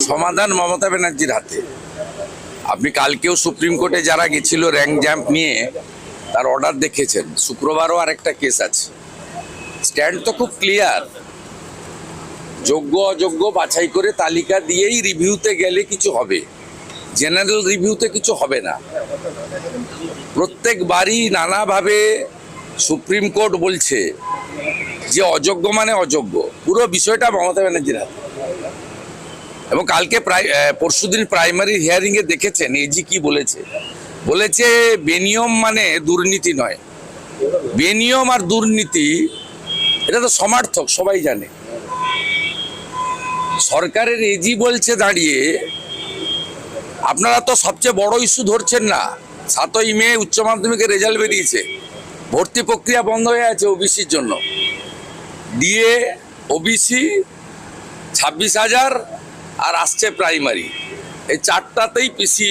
সমাধান মমতা ব্যানার্জির হাতে। আপনি কালকেও সুপ্রিম কোর্টে যারা গেছিল র্যাঙ্ক জ্যাম্প নিয়ে তার অর্ডার দেখেছেন, শুক্রবারও আরেকটা কেস আছে। স্ট্যান্ড তো খুব ক্লিয়ার, যোগ্য অযোগ্য বাছাই করে তালিকা দিয়েই রিভিউতে গেলে কিছু হবে, জেনারেল রিভিউতে কিছু হবে না। প্রত্যেকবারই নানাভাবে সুপ্রিম কোর্ট বলছে যে অযোগ্য মানে অযোগ্য, পুরো বিষয়টা মমতা ব্যানার্জির হাতে। এবং কালকে পরশুদিন প্রাইমারি হিয়ারিং এ দেখেছেন এজি কি বলেছে। বলেছে বেনিয়ম মানে দুর্নীতি নয়, বেনিয়ম আর দুর্নীতি এটা তো সমার্থক, সবাই জানে। সরকারের এজি বলছে দাঁড়িয়ে, আপনারা তো সবচেয়ে বড় ইস্যু ধরছেন না। 7ই মে উচ্চ মাধ্যমিকের রেজাল্ট বেরিয়েছে, ভর্তি প্রক্রিয়া বন্ধ হয়ে আছে ওবিসির জন্য। ডিএ, ওবিসি 26,000 আর আসছে প্রাইমারি, এই চারটাতেই পিসি